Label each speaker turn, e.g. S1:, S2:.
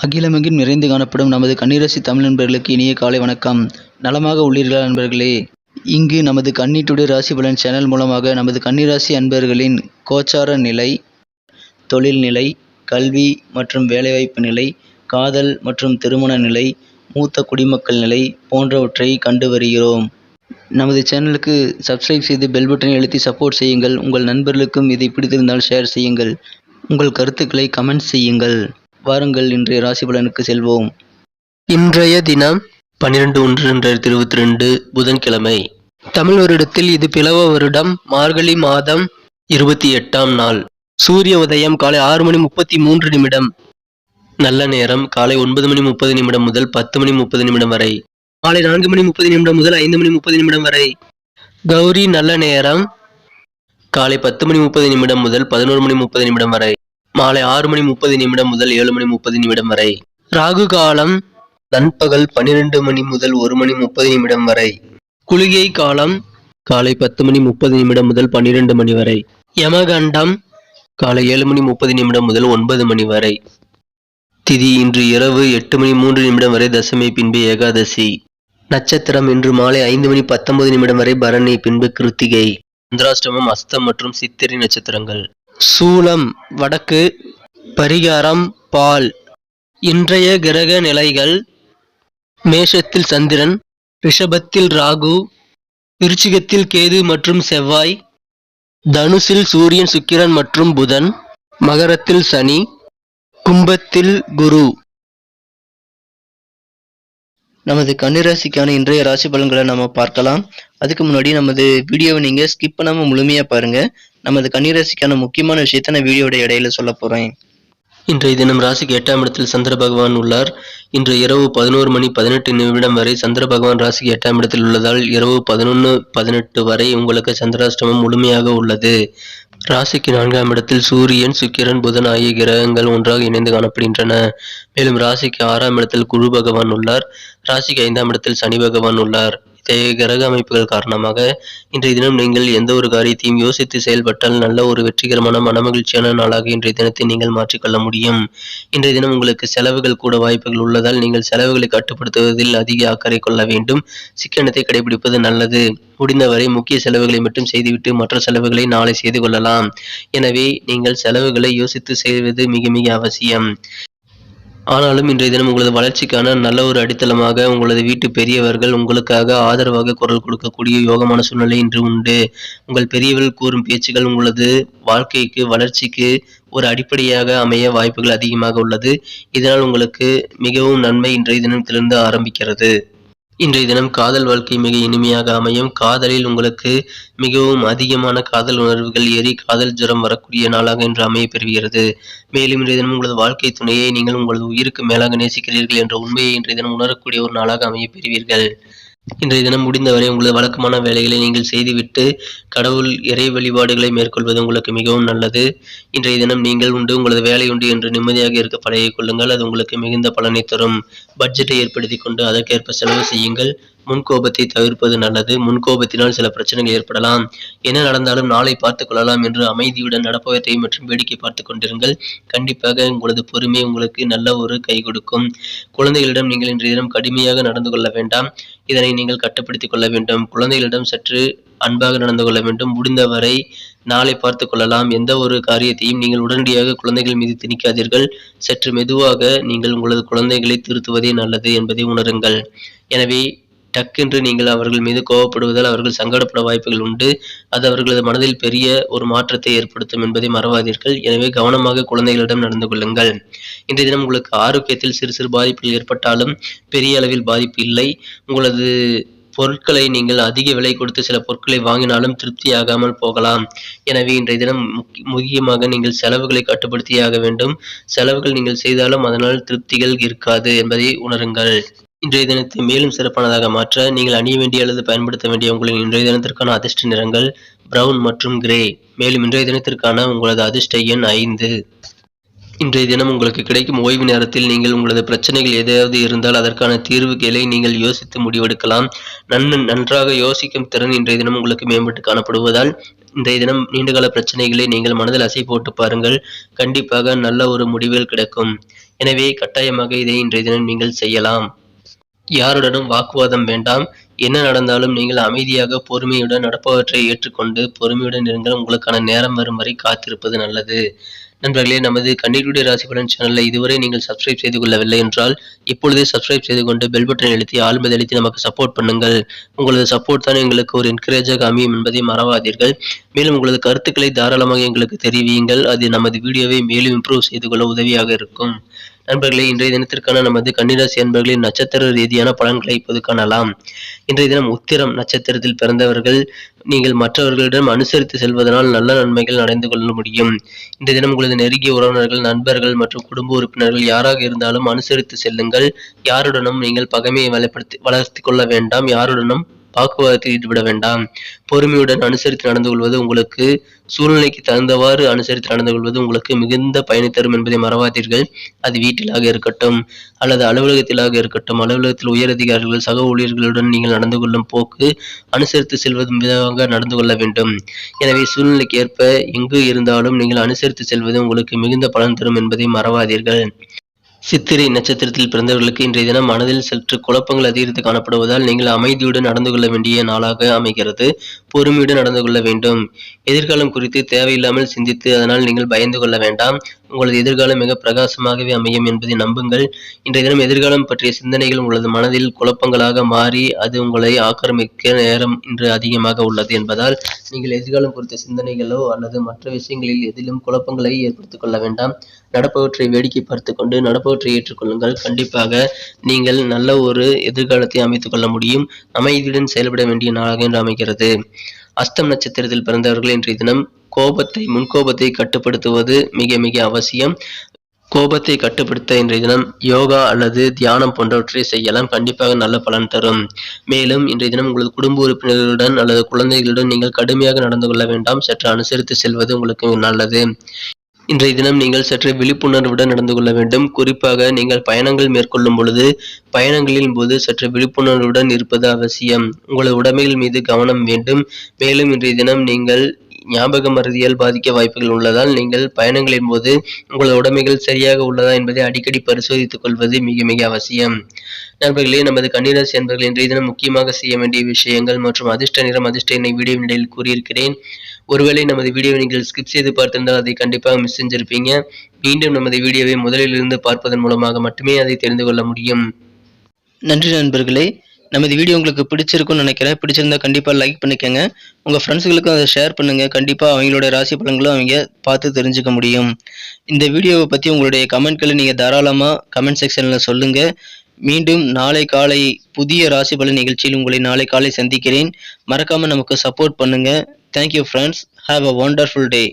S1: அகிலமெங்கும் நிறைந்து காணப்படும் நமது கன்னிராசி தமிழ் நண்பர்களுக்கு இனிய காலை வணக்கம். நலமாக உள்ளீர்களா நண்பர்களே? இங்கு நமது கன்னி டுடே ராசி பலன் சேனல் மூலமாக நமது கன்னிராசி அன்பர்களின் கோச்சார நிலை, தொழில் நிலை, கல்வி மற்றும் வேலைவாய்ப்பு நிலை, காதல் மற்றும் திருமண நிலை, மூத்த குடிமக்கள் நிலை போன்றவற்றை கண்டு வருகிறோம். நமது சேனலுக்கு சப்ஸ்கிரைப் செய்து பெல் பட்டனை அழுத்தி சப்போர்ட் செய்யுங்கள். உங்கள் நண்பர்களுக்கும் இதை பிடித்திருந்தால் ஷேர் செய்யுங்கள். உங்கள் கருத்துக்களை கமெண்ட் செய்யுங்கள். வாருங்கள் இன்றைய ராசி பலனுக்கு செல்வோம்.
S2: இன்றைய தினம் 12/1/2022 புதன்கிழமை. தமிழ் வருடத்தில் இது பிளவ வருடம் மார்கழி மாதம் 28ஆம் நாள். சூரிய உதயம் காலை 6:33 நல்ல நேரம் காலை 9:30 முதல் 10:30 வரை. மாலை 4:30 முதல் 5:30 வரை. கௌரி நல்ல நேரம் காலை 10:30 முதல் 11:30 வரை. மாலை 6:30 முதல் 7:30 வரை. ராகு காலம் நண்பகல் 12 முதல் 1:30 வரை. குளிகை காலம் காலை 10:30 முதல் 12 வரை. யமகண்டம் காலை 7:30 முதல் 9 வரை. திதி இன்று இரவு 8:03 வரை தசமி, பின்பு ஏகாதசி. நட்சத்திரம் இன்று மாலை 5:19 வரை பரணி, பின்பு கிருத்திகை. சந்திராஷ்டமம் அஸ்தம் மற்றும் சித்திரை நட்சத்திரங்கள். சூலம் வடக்கு. பரிகாரம் பால். இன்றைய கிரக நிலைகள்: மேஷத்தில் சந்திரன், ரிஷபத்தில் ராகு, விருச்சிகத்தில் கேது மற்றும் செவ்வாய், தனுசில் சூரியன், சுக்கிரன் மற்றும் புதன், மகரத்தில் சனி, கும்பத்தில் குரு.
S1: நமது கன்னிராசிக்கான இன்றைய ராசி பலன்களை நம்ம பார்க்கலாம். அதுக்கு முன்னாடி நமது வீடியோவை நீங்க ஸ்கிப் பண்ணாம முழுமையா பாருங்க. நமது கன்னிராசிக்கான முக்கியமான விஷயத்த நான் வீடியோட இடையில சொல்ல போறேன்.
S2: இன்றைய தினம் ராசிக்கு 8ஆம் இடத்தில் சந்திர பகவான் உள்ளார். இன்று இரவு 11:18 வரை சந்திர பகவான் ராசிக்கு 8ஆம் இடத்தில் உள்ளதால் இரவு 11:18 வரை உங்களுக்கு சந்திராஷ்டமம் முழுமையாக உள்ளது. ராசிக்கு 4ஆம் இடத்தில் சூரியன், சுக்கிரன், புதன் ஆகிய கிரகங்கள் ஒன்றாக இணைந்து காணப்படுகின்றன. மேலும் ராசிக்கு 6ஆம் இடத்தில் குரு பகவான் உள்ளார். ராசிக்கு 5ஆம் இடத்தில் சனி பகவான் உள்ளார். இத்தகைய கிரக அமைப்புகள் காரணமாக இன்றைய தினம் நீங்கள் எந்த ஒரு காரியத்தையும் யோசித்து செயல்பட்டால் நல்ல ஒரு வெற்றிகரமான மனமகிழ்ச்சியான நாளாக இன்றைய தினத்தை நீங்கள் மாற்றிக்கொள்ள முடியும். இன்றைய தினம் உங்களுக்கு செலவுகள் கூட வாய்ப்புகள் உள்ளதால் நீங்கள் செலவுகளை கட்டுப்படுத்துவதில் அதிக அக்கறை கொள்ள வேண்டும். சிக்கனத்தை கடைபிடிப்பது நல்லது. முடிந்தவரை முக்கிய செலவுகளை மட்டும் செய்துவிட்டு மற்ற செலவுகளை நாளை செய்து கொள்ளலாம். எனவே நீங்கள் செலவுகளை யோசித்து செய்வது மிக மிக அவசியம். ஆனாலும் இன்றைய தினம் உங்களது வளர்ச்சிக்கான நல்ல ஒரு அடித்தளமாக உங்களது வீட்டு பெரியவர்கள் உங்களுக்காக ஆதரவாக குரல் கொடுக்கக்கூடிய யோகமான சூழ்நிலை இன்று உண்டு. உங்கள் பெரியவர்கள் கூறும் பேச்சுகள் உங்களது வாழ்க்கைக்கு, வளர்ச்சிக்கு ஒரு அடிப்படையாக அமைய வாய்ப்புகள் அதிகமாக உள்ளது. இதனால் உங்களுக்கு மிகவும் நன்மை இன்றைய தினத்திலிருந்து ஆரம்பிக்கிறது. இன்றைய தினம் காதல் வாழ்க்கை மிக இனிமையாக அமையும். காதலில் உங்களுக்கு மிகவும் அதிகமான காதல் உணர்வுகள் ஏறி காதல் ஜுரம் வரக்கூடிய நாளாக இன்று அமைய பெறுகிறது. மேலும் இன்றைய தினம் உங்களது வாழ்க்கை துணையை நீங்கள் உங்களது உயிருக்கு மேலாக நேசிக்கிறீர்கள் என்ற உண்மையை இன்றைய தினம் உணரக்கூடிய ஒரு நாளாக அமைய பெறுவீர்கள். இன்றைய தினம் முடிந்தவரை உங்களது வழக்கமான வேலைகளை நீங்கள் செய்துவிட்டு கடவுள் இறை வழிபாடுகளை மேற்கொள்வது உங்களுக்கு மிகவும் நல்லது. இன்றைய தினம் நீங்கள் உண்டு, உங்களது வேலை உண்டு என்று நிம்மதியாக இருக்க பழகிக் கொள்ளுங்கள். அது உங்களுக்கு மிகுந்த பலனை தரும். பட்ஜெட்டை ஏற்படுத்தி கொண்டு அதற்கேற்ப செலவு செய்யுங்கள். முன்கோபத்தை தவிர்ப்பது நல்லது. முன்கோபத்தினால் சில பிரச்சனைகள் ஏற்படலாம். என்ன நடந்தாலும் நாளை பார்த்துக் கொள்ளலாம் என்று அமைதியுடன் நடப்பவற்றை மற்றும் வேடிக்கை பார்த்துக் கொண்டிருங்கள். கண்டிப்பாக உங்களது பொறுமை உங்களுக்கு நல்ல ஒரு கை கொடுக்கும். குழந்தைகளிடம் நீங்கள் இன்றைய தினம் கடுமையாக நடந்து கொள்ள வேண்டாம். இதனை நீங்கள் கட்டுப்படுத்திக் கொள்ள வேண்டும். குழந்தைகளிடம் சற்று அன்பாக நடந்து கொள்ள வேண்டும். முடிந்தவரை நாளை பார்த்துக் கொள்ளலாம். எந்த ஒரு காரியத்தையும் நீங்கள் உடனடியாக குழந்தைகள் மீது திணிக்காதீர்கள். சற்று மெதுவாக நீங்கள் உங்களது குழந்தைகளை திருத்துவதே நல்லது என்பதை உணருங்கள். எனவே டக்கென்று நீங்கள் அவர்கள் மீது கோபப்படுவதால் அவர்கள் சங்கடப்பட வாய்ப்புகள் உண்டு. அது அவர்களது மனதில் பெரிய ஒரு மாற்றத்தை ஏற்படுத்தும் என்பதை மறவாதீர்கள். எனவே கவனமாக குழந்தைகளிடம் நடந்து கொள்ளுங்கள். இன்றைய தினம் உங்களுக்கு ஆரோக்கியத்தில் சிறு சிறு பாதிப்புகள் ஏற்பட்டாலும் பெரிய அளவில் பாதிப்பு இல்லை. உங்களது பொருட்களை நீங்கள் அதிக விலை கொடுத்து சில பொருட்களை வாங்கினாலும் திருப்தியாகாமல் போகலாம். எனவே இன்றைய தினம் முக்கியமாக நீங்கள் செலவுகளை கட்டுப்படுத்தியாக வேண்டும். செலவுகள் நீங்கள் செய்தாலும் அதனால் திருப்திகள் இருக்காது என்பதை உணருங்கள். இன்றைய தினத்தை மேலும் சிறப்பானதாக மாற்ற நீங்கள் அணிய வேண்டிய அல்லது பயன்படுத்த வேண்டிய உங்களின் இன்றைய தினத்திற்கான அதிர்ஷ்ட நிறங்கள் பிரவுன் மற்றும் கிரே. மேலும் இன்றைய தினத்திற்கான உங்களது அதிர்ஷ்ட எண் 5. இன்றைய தினம் உங்களுக்கு கிடைக்கும் ஓய்வு நேரத்தில் நீங்கள் உங்களது பிரச்சனைகள் ஏதாவது இருந்தால் அதற்கான தீர்வுகளை நீங்கள் யோசித்து முடிவெடுக்கலாம். நன்றாக யோசிக்கும் திறன் இன்றைய தினம் உங்களுக்கு மேம்பட்டு காணப்படுவதால் இன்றைய தினம் நீண்டகால பிரச்சனைகளை நீங்கள் மனதில் அசை போட்டு பாருங்கள். கண்டிப்பாக நல்ல ஒரு முடிவுகள் கிடைக்கும். எனவே கட்டாயமாக இதை இன்றைய தினம் நீங்கள் செய்யலாம். யாருடனும் வாக்குவாதம் வேண்டாம். என்ன நடந்தாலும் நீங்கள் அமைதியாக பொறுமையுடன் நடப்பவற்றை ஏற்றுக்கொண்டு பொறுமையுடன் இருங்கள். உங்களுக்கான நேரம் வரும் வரை காத்திருப்பது நல்லது. நண்பர்களே, நமது கன்னியுடைய ராசி பலன் சேனலை இதுவரை நீங்கள் சப்ஸ்கிரைப் செய்து கொள்ளவில்லை என்றால் இப்பொழுதே சப்ஸ்கிரைப் செய்து கொண்டு பெல் பட்டனை அழுத்தி ஆல் மீது அழுத்தி நமக்கு சப்போர்ட் பண்ணுங்கள். உங்களது சப்போர்ட் தான் எங்களுக்கு ஒரு என்கரேஜாக அமையும் என்பதை மறவாதீர்கள். மேலும் உங்களது கருத்துக்களை தாராளமாக எங்களுக்கு தெரிவியுங்கள். அது நமது வீடியோவை மேலும் இம்ப்ரூவ் செய்து கொள்ள உதவியாக இருக்கும். நண்பர்களே, இன்றைய தினத்திற்கான நமது கன்னிராசி அன்பர்களின் நட்சத்திர ரீதியான பலன்களை இப்போது காணலாம். இன்றைய தினம் உத்திரம் நட்சத்திரத்தில் பிறந்தவர்கள் நீங்கள் மற்றவர்களிடம் அனுசரித்து செல்வதனால் நல்ல நன்மைகள் அடைந்து கொள்ள முடியும். இன்றைய தினம் உங்களது நெருங்கிய உறவினர்கள், நண்பர்கள் மற்றும் குடும்ப உறுப்பினர்கள் யாராக இருந்தாலும் அனுசரித்து செல்லுங்கள். யாருடனும் நீங்கள் பகைமையை வளர்த்து கொள்ள வேண்டாம். யாருடனும் வாக்குவாதத்தில் ஈடுபட வேண்டாம். பொறுமையுடன் அனுசரித்து நடந்து கொள்வது உங்களுக்கு சூழ்நிலைக்கு தகுந்தவாறு அனுசரித்து நடந்து கொள்வது உங்களுக்கு மிகுந்த பயனை தரும் என்பதை மறவாதீர்கள். அது வீட்டிலாக இருக்கட்டும் அல்லது அலுவலகத்திலாக இருக்கட்டும். அலுவலகத்தில் உயரதிகாரிகள், சக ஊழியர்களுடன் நீங்கள் நடந்து கொள்ளும் போக்கு அனுசரித்து செல்வது விதமாக நடந்து கொள்ள வேண்டும். எனவே சூழ்நிலைக்கு ஏற்ப எங்கு இருந்தாலும் நீங்கள் அனுசரித்து செல்வது உங்களுக்கு மிகுந்த பலன் தரும் என்பதை மறவாதீர்கள். சித்திரை நட்சத்திரத்தில் பிறந்தவர்களுக்கு இன்றைய தினம் மனதில் சற்று குழப்பங்கள் அதிகரித்து காணப்படுவதால் நீங்கள் அமைதியுடன் நடந்து கொள்ள வேண்டிய நாளாக அமைகிறது. பொறுமையுடன் நடந்து கொள்ள வேண்டும். எதிர்காலம் குறித்து தேவையில்லாமல் சிந்தித்து அதனால் நீங்கள் பயந்து கொள்ள வேண்டாம். உங்களது எதிர்காலம் மிக பிரகாசமாகவே அமையும் என்பதை நம்புங்கள். இன்றைய தினம் எதிர்காலம் பற்றிய சிந்தனைகள் உங்களது மனதில் குழப்பங்களாக மாறி அது உங்களை ஆக்கிரமிக்க நேரம் இன்று அதிகமாக உள்ளது என்பதால் நீங்கள் எதிர்காலம் குறித்த சிந்தனைகளோ அல்லது மற்ற விஷயங்களில் எதிலும் குழப்பங்களை ஏற்படுத்திக் கொள்ள வேண்டாம். நடப்பவற்றை வேடிக்கை பார்த்து கொண்டு நடப்பவற்றை ஏற்றுக்கொள்ளுங்கள். கண்டிப்பாக நீங்கள் நல்ல ஒரு எதிர்காலத்தை அமைத்துக் கொள்ள முடியும். அமைதியுடன் செயல்பட வேண்டிய நாளாக இன்று அமைகிறது. அஸ்தம் நட்சத்திரத்தில் பிறந்தவர்கள் இன்றைய தினம் முன்கோபத்தை கட்டுப்படுத்துவது மிக மிக அவசியம். கோபத்தை கட்டுப்படுத்த இன்றைய தினம் யோகா அல்லது தியானம் போன்றவற்றை செய்யலாம். கண்டிப்பாக நல்ல பலன் தரும். மேலும் இன்றைய தினம் உங்களது குடும்ப உறுப்பினர்களுடன் அல்லது குழந்தைகளுடன் நீங்கள் கடுமையாக நடந்து கொள்ள வேண்டாம். சற்று அனுசரித்து செல்வது உங்களுக்கு நல்லது. இன்றைய தினம் நீங்கள் சற்று விழிப்புணர்வுடன் நடந்து கொள்ள வேண்டும். குறிப்பாக நீங்கள் பயணங்கள் மேற்கொள்ளும் பொழுது பயணங்களின் போது சற்று விழிப்புணர்வுடன் இருப்பது அவசியம். உங்களது உடைமைகள் மீது கவனம் வேண்டும். மேலும் இன்றைய தினம் நீங்கள் ஞாபக மறதியால் பாதிக்க வாய்ப்புகள் உள்ளதால் நீங்கள் பயணங்களின் போது உங்களது உடைமைகள் சரியாக உள்ளதா என்பதை அடிக்கடி பரிசோதித்துக் கொள்வது மிக மிக அவசியம். நண்பர்களே, நமது கன்னிராசி அன்பர்கள் இன்றைய தினம் முக்கியமாக செய்ய வேண்டிய விஷயங்கள் மற்றும் அதிர்ஷ்ட நிறம், அதிர்ஷ்ட எண்ணை வீடியோ இடையில் கூறியிருக்கிறேன். ஒருவேளை நமது வீடியோவை நீங்கள் ஸ்கிப் செய்து பார்த்திருந்தால் அதை கண்டிப்பாக மிஸ் செஞ்சிருப்பீங்க. மீண்டும் நமது வீடியோவை முதலில் இருந்து பார்ப்பதன் மூலமாக மட்டுமே அதை தெரிந்து கொள்ள முடியும்.
S1: நன்றி நண்பர்களே. நமது வீடியோ உங்களுக்கு பிடிச்சிருக்கும்னு நினைக்கிறேன். பிடிச்சிருந்தா கண்டிப்பாக லைக் பண்ணிக்கோங்க. உங்கள் ஃப்ரெண்ட்ஸுகளுக்கும் அதை ஷேர் பண்ணுங்கள். கண்டிப்பாக அவங்களோட ராசி பலன்களும் அவங்க பார்த்து தெரிஞ்சுக்க முடியும். இந்த வீடியோவை பற்றி உங்களுடைய கமெண்ட்களை நீங்கள் தாராளமாக கமெண்ட் செக்ஷனில் சொல்லுங்கள். மீண்டும் நாளை காலை புதிய ராசி பலன் நிகழ்ச்சியில் உங்களை நாளை காலை சந்திக்கிறேன். மறக்காமல் நமக்கு சப்போர்ட் பண்ணுங்கள். Thank you friends. Have a wonderful day.